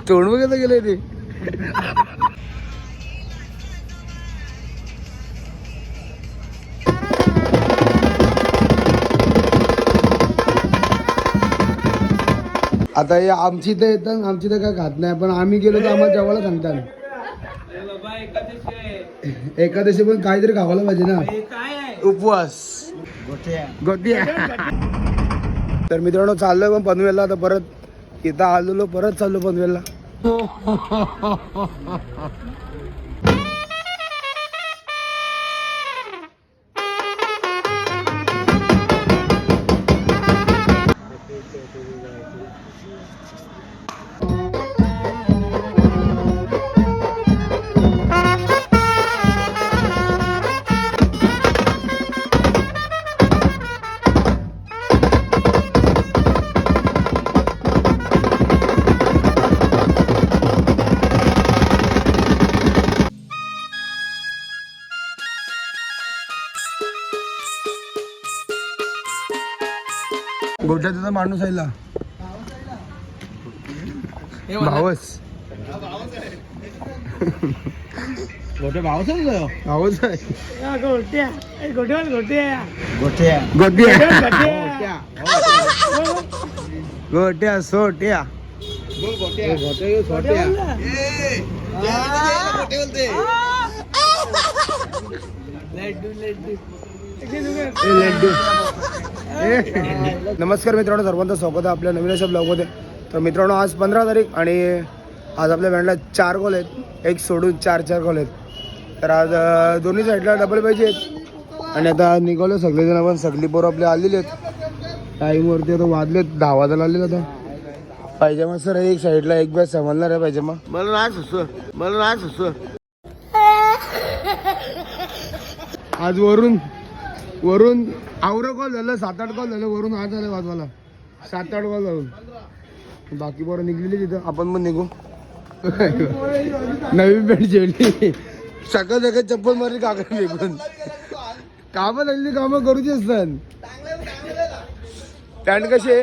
तोंड बघायला गेले ते. आता हे आमची तर येतात, आमची तर काय खात नाही, पण आम्ही गेलो तर आम्हाला जेवायला सांगतात. एकादशी पण काहीतरी खावायला पाहिजे ना. उपवास गोट्या. तर मित्रांनो चाललोय पण पनवेलला. आता परत इथं आलेलो, परत चाललो पनवेलला. गोट्याचा माणूस आहे भावच. गोट्या भावच आहे. भावच आहे. गोट्या गोट्या गोट्या गोट्या गोट्या सोट्या नमस्कार मित्रांनो, सर्वांचं स्वागत आहे आपल्या नवीन अशा ब्लॉगमध्ये. तर मित्रांनो आज 15 तारीख आणि आज आपल्या बँडला 4 कॉल आहेत, एक सोडून 4 कॉल आहेत. तर आज दोन्ही साईडला डबल पाहिजे आहेत आणि आता निघालो सगळेजण. आपण सगळी पोरं आपले आलेले आहेत टाईमवरती. आता वाजलेत 10 वाजायला आलेलं. आता पायजमा सर एक साईडला, एक बॅच समजणार आहे पायजमा. मला नाही सुचव. आज वरून आवरं कॉल झालं, 7-8 कॉल झालं. वरून आज झालं वाजवायला 7-8 कॉल झालं. बाकी पोरं निघलेली तिथं, आपण पण निघू. नवीन पॅन्ट जेवली, सकाळ चप्पल मारली काका वेगळून. कामं लागली, कामं करूची असतात. पॅन्ट कशी आहे?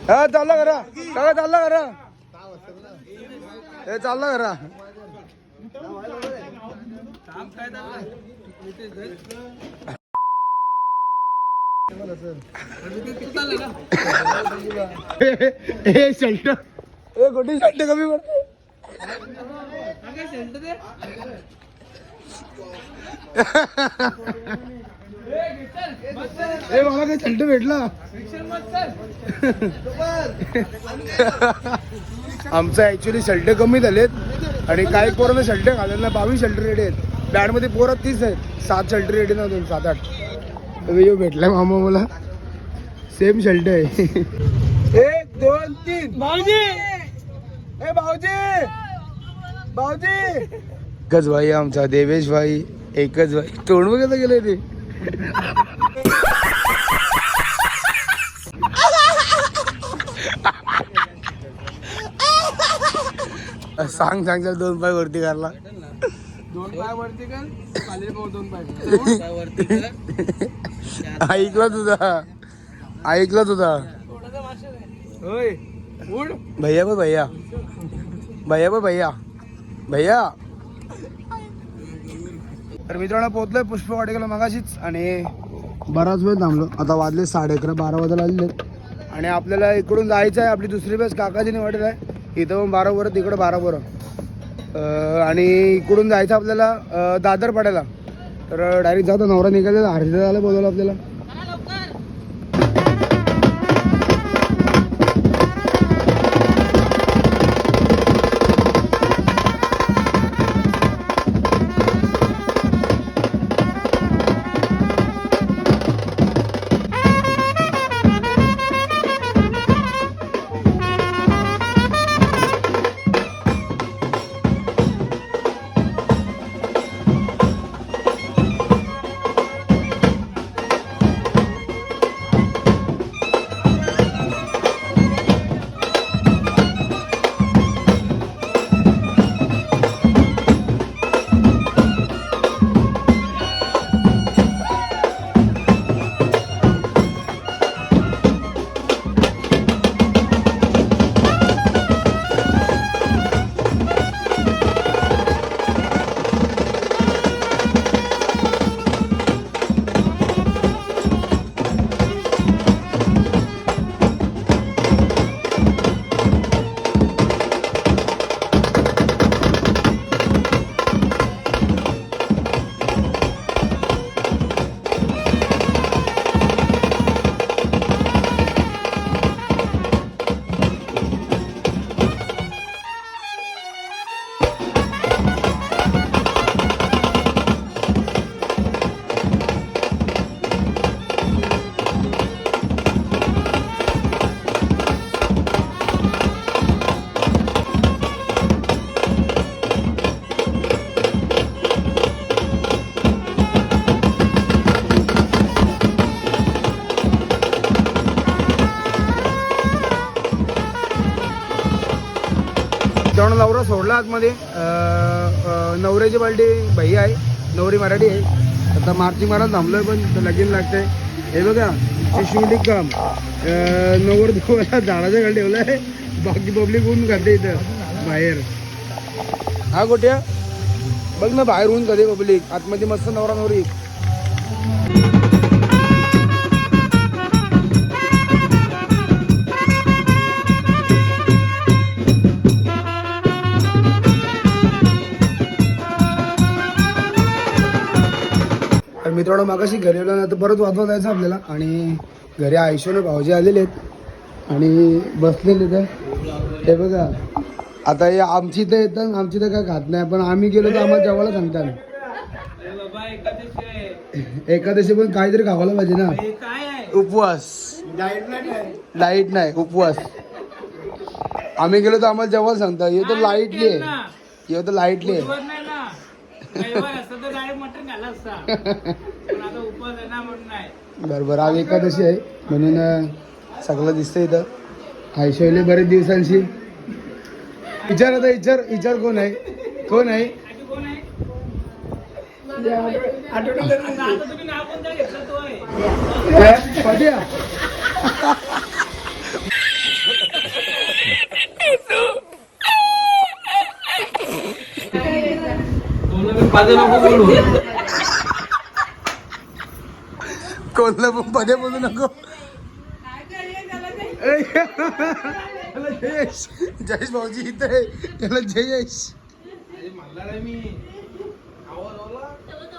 हा चालला करा काका, चालला करा हे, चालला करा. शर्ट ए गोटी शर्ट कमी पडते. ए मला काही शर्ट भेटला. आमचं ऍक्च्युली शर्ट कमी झालेत आणि काही पोरांना शर्ट घालायला ना 22 शर्ट रेडी आहेत. बॅडमध्ये पोरं 30 आहेत, 7 शर्ट रेडी ना 7-8. भेटलाय मामा मला, सेम शर्ट आहे. 1 2 3 भाऊजी, ए भाऊजी एकच भाई आमचा देवेश भाई, एकच भाई. तोंड बघायला गेले ते. सांग 2 पाय वरती करला. 2 पाय वरती कर, खाली 2 पाय वरती कर. ऐकला तुझा. होय उड भैया बघ, भैया. तर मित्रांनो पोहोचलोय पुष्पवाटिकेला मगाशीच आणि बराच वेळ थांबलो. आता वाजले 11:30, 12 वाजायला आलेले. आणि आपल्याला इकडून जायचं आहे, आपली दुसरी बस काकाजीने वाटत आहे. इथं पण 12 बरं, तिकडं 12 बरं. आणि इकडून जायचं आपल्याला दादर पाड्याला. तर डायरेक्ट जातो. नवरा निघालेला, हरिदाला बोलवलं आपल्याला. आतमध्ये. नवऱ्याची पार्टी भैया आहे, नवरी मराठी आहे. आता मारती मारा थांबलोय पण लगीन लागतंय. हे बघा शिशुमटिक काम नवर देवाला झाडाच्या खाली ठेवलं आहे. बाकी पब्लिक ऊन खाते इथं बाहेर. हा गोट्या बघ ना बाहेर ऊन खाते पब्लिक, आतमध्ये मस्त नवरा नवरी. मित्रांनो मागाशी घरी आलो ना तर परत वाजवा जायचं आपल्याला. आणि घरी आयुष्याने भाऊजी आलेले आहेत आणि बसलेले तर हे बघा. आता हे आमची तर येतं, आमची तर काय खात नाही, पण आम्ही गेलो तर आम्हाला जेवायला सांगतात. एकादशी पण काहीतरी खावायला पाहिजे ना. उपवास लाईट नाही उपवास. आम्ही गेलो तर आम्हाला जेवायला सांगतात. हे तर लाईटली आहे, हे तर लाईटली आहे. बरोबर आज एकादशी आहे म्हणून सगळं दिसतं इथं. आयशोले बरेच दिवसांशी. विचार आता विचार कोण आहे कोण आहे. कोणला पण पदे बोलू नको. जयेश जयेश भाऊजी इथं आहे, त्याला जयेश.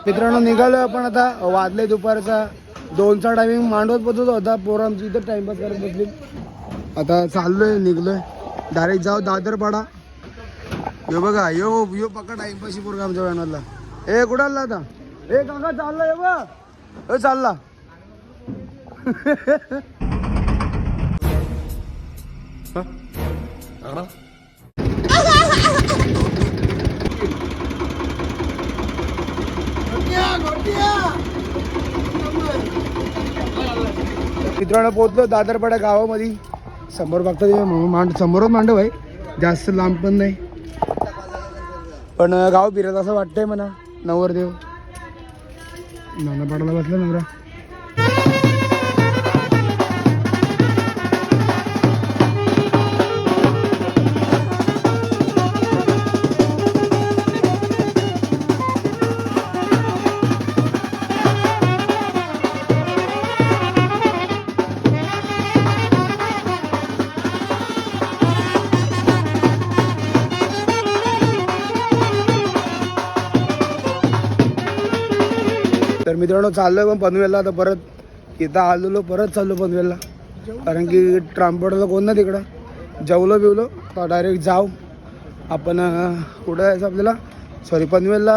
मित्रांनो निघालो आपण आता. वाजले दुपारचा 2चा टायमिंग. मांडवत बसत होता पोरं आमची इथं टाइमपास करत बसली. आता चाललोय निघलोय डायरेक्ट जाऊ दादरपाडा. यो बघा यो पक्का टाइमपाशी पोरगा आमच्या वॅनरला. ए कुठं आला आता. ए काका चालला ये बघ चालला. मित्रांनो पोहोचलो दादरपाडा गावामध्ये. समोर बघता समोरच मांडव आहे, जास्त लांब पण नाही, पण गाव फिरत असं वाटतंय म्हणा. नवरदेव नानापाडाला बसला नवरा. तर मित्रांनो चाललोय पण पनवेलला. आता परत इथं आलेलो परत चाललो पनवेलला, कारण की ट्रान्सपोर्टला कोण ना तिकडं. जेवलो बिवलो तर डायरेक्ट जाऊ आपण. कुठं जायचं आपल्याला, सॉरी पनवेलला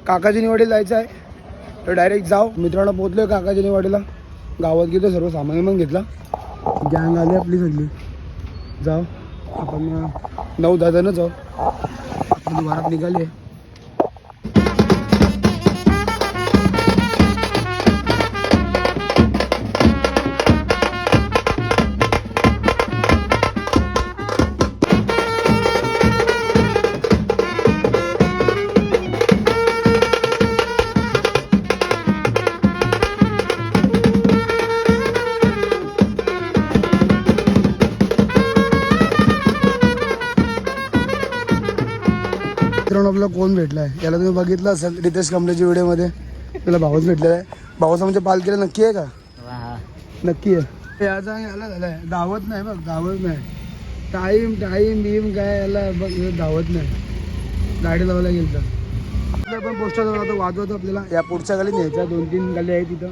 काकाजी निवाडीला जायचं आहे. तर डायरेक्ट जाऊ. मित्रांनो पोहोचलो काकाजी निवाडीला. गावात गेलो, सर्व सामान मग घेतला, गँग आली आपली सगळी. जाऊ आपण 9-10 जण जाऊ. आपली वारात निघाली आहे. मित्रांनो आपला कोण भेटला आहे याला तुम्ही बघितलं असेल रितेश कांबळेच्या व्हिडिओमध्ये. त्याला भाऊच भेटलेला आहे. भाऊच आमच्या पालखीला नक्की आहे का. नक्की आहे. याचा याला झालाय धावत नाही बघ, धावत नाही. टाईम बीम काय याला बघ धावत नाही. गाडी लावायला गेलं तर पण पोस्टर आता वाजवतो आपल्याला. या पुढच्या गलीत न्यायच्या 2-3 गली आहेत तिथं.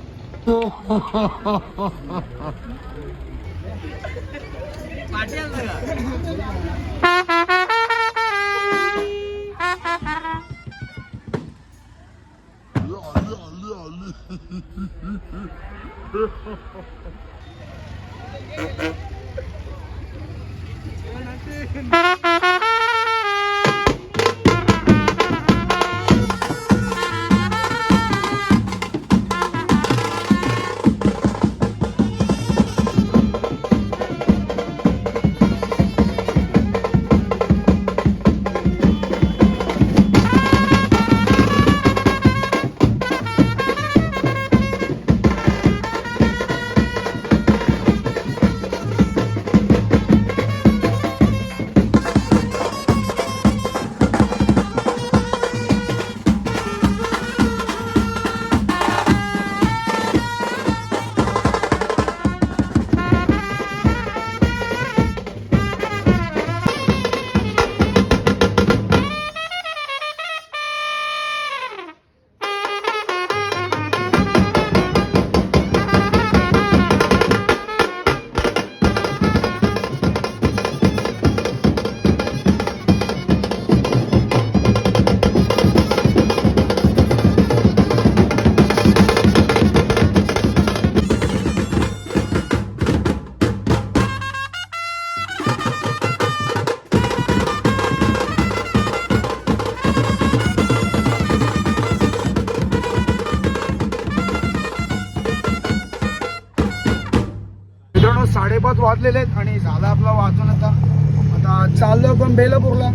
वाजलेले आहेत आणि झाला आपला वाचून आता चाललो आपण बेलापूरला.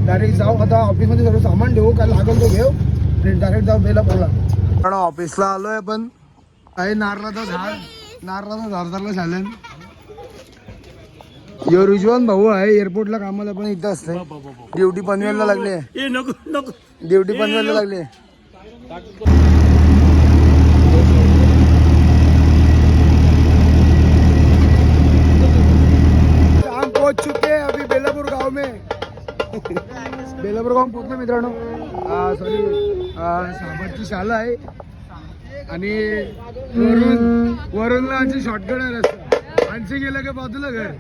डायरेक्ट जाऊ आता ऑफिसमध्ये सर्व सामान ठेवू, काय लागेल तो घेऊ आणि डायरेक्ट जाऊ बेलापूरला. कारण ऑफिसला आलोय पण आहे नारळाचं झाड झालं. यो रिजवान भाऊ आहे एअरपोर्टला कामाला, पण इथं असते. ड्युटी पनवेलला लागली. ड्युटी पनवेलला लागली. हम पहुंच चुके हैं अभी बेलापुर गांव में. बेलापूर गाव पोहोचलो मित्रांनो. सॉरी साबरची शाळा आहे आणि वरूनला शॉर्टकट आहे रस्ता. आणखी गेलं का बाजूला घर.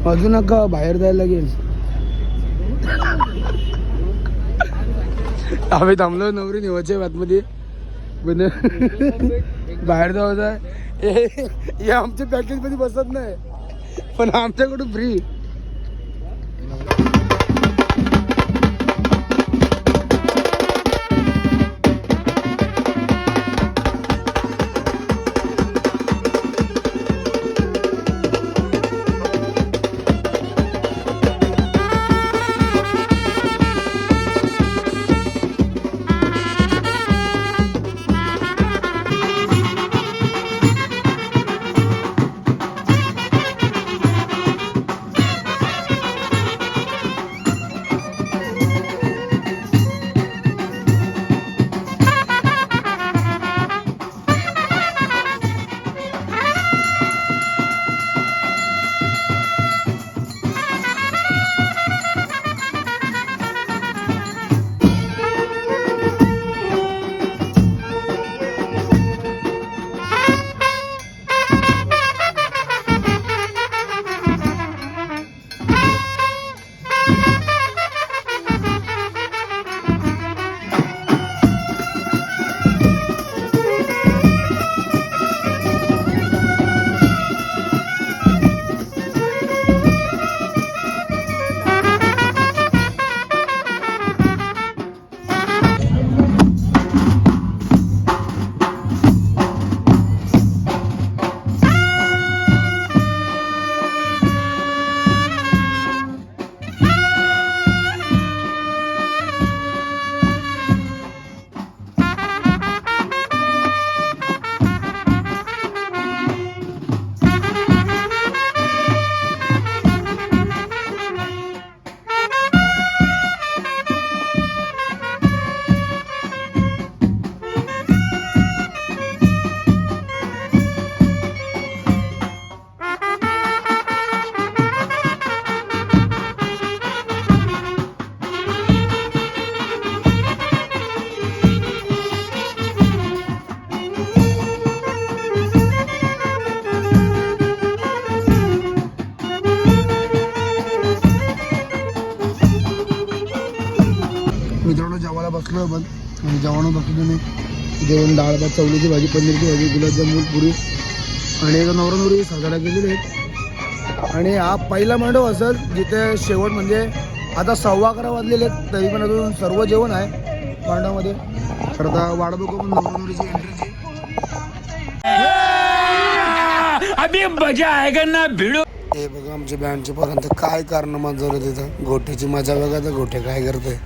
वाजू नका बाहेर जायला लागेल. आम्ही थांबलो नवरी निवाच्या बातमध्ये बाहेर जायचं आहे. हे आमच्या पॅकेज मध्ये बसत नाही पण आमच्याकडून फ्री. मित्रांनो जेवायला बसलो आपण आणि जेवण बघतो तुम्ही जेवण डाळ भात चवलीची भाजी पनीरची भाजी गुलाबजामुन पुरी आणि एक नवरंगुरी सजायला गेलेली आहेत. आणि हा पहिला मंडप असेल जिथे शेवट म्हणजे आता 11:15 वाजलेले आहेत तरी पण अजून सर्व जेवण आहे मंडपामध्ये. तर आता वाट बघू पण नवरंगुरीची एंट्रीची. अभी मजा आएगा ना भिड़ो. हे बघा आमच्या बँडचे पर्यंत काय कारनामा झालं तिथं. गोठ्याची मजा बघा तर गोठे काय करते.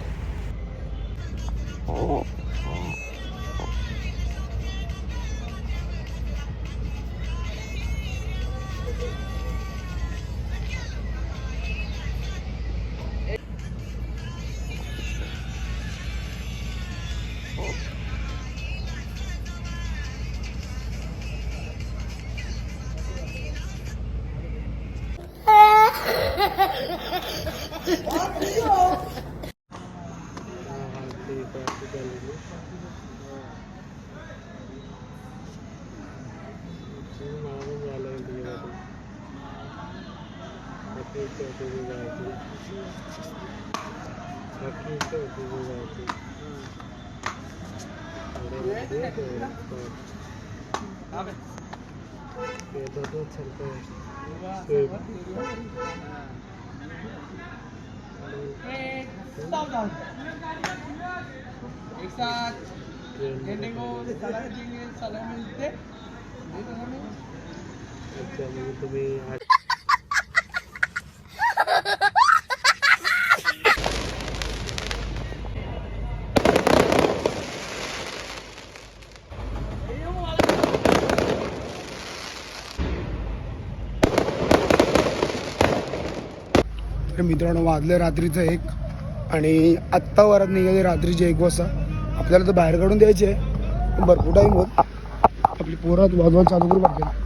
एक साथ गेंडे को सलाह देंगे, सलाह मिलते अच्छा म्हणजे तुम्ही तर मित्रांनो वाजले रात्रीचं 1 आणि आत्ता वरात निघाले रात्रीचे 1 वाजता. आपल्याला तर बाहेर काढून द्यायचे भरपूर टाईम होत. आपली पोरात वाजवायला चालू करू पाहिजे.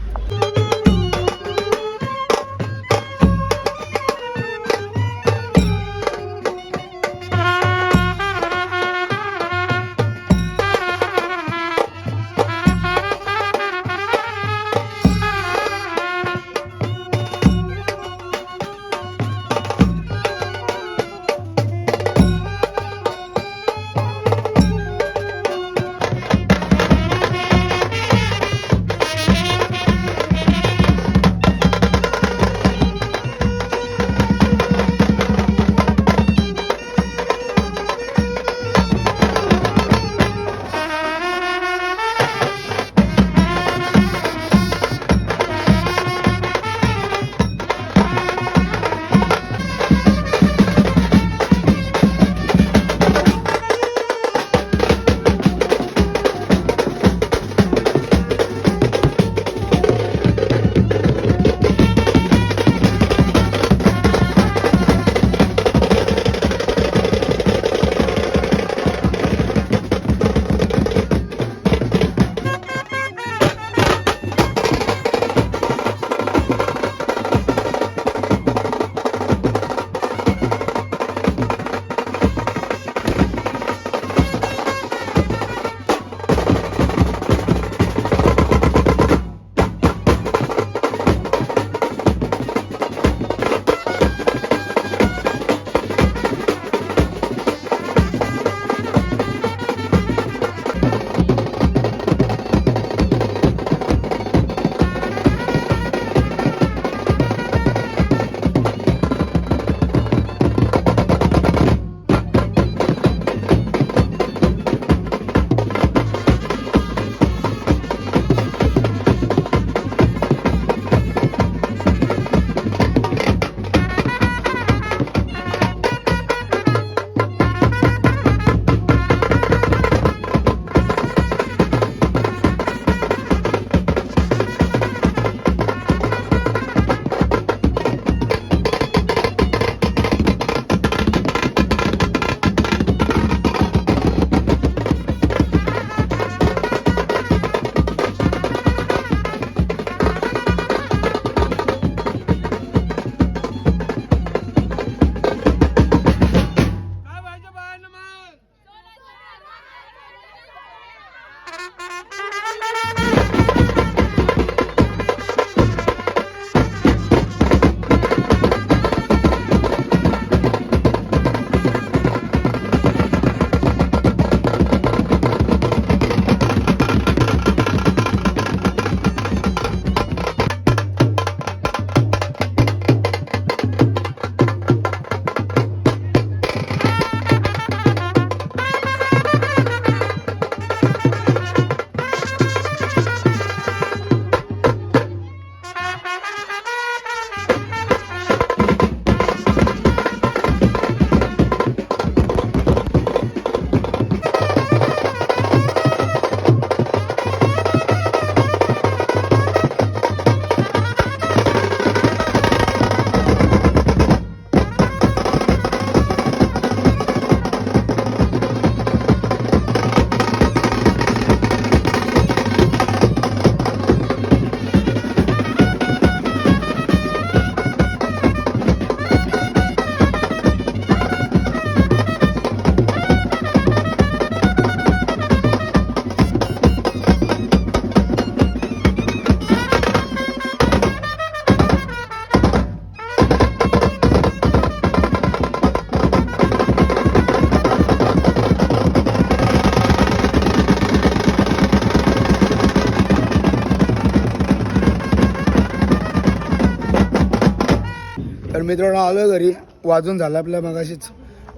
मित्रांनो आलो घरी, वाजून झालं आपल्या मगाशीच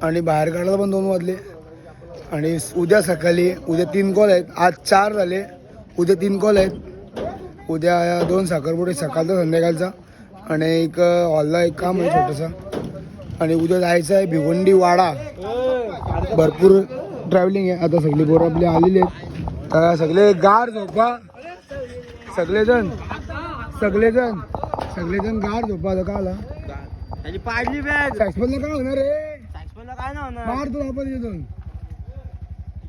आणि बाहेर काढायला पण 2 वाजले. आणि उद्या सकाळी उद्या 3 कॉल आहेत. आज 4 झाले, उद्या 3 कॉल आहेत. उद्या 2 साखरपुडे सकाळचा संध्याकाळचा आणि एक हॉलला एक काम आहे छोटंसं. आणि उद्या जायचं आहे भिवंडी वाडा. भरपूर ट्रॅव्हलिंग आहे. आता सगळी पोरं आपली आलेली आहेत. तर सगळे गार झोपा, सगळेजण गार झोपा. आता का आला पाडली बॅग सॅक्सफोनला काय होणार रे? काय ना होणार मार तुला आपण इथून.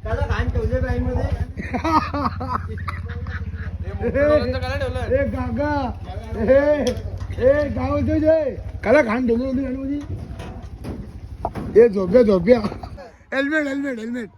त्याला घाण ठेवले बॅग मध्ये ए काका, ए काय होतं जय? काला घाण ठेवली होती गाडीमध्ये. ए झोप्या हेल्मेट हेल्मेट हेल्मेट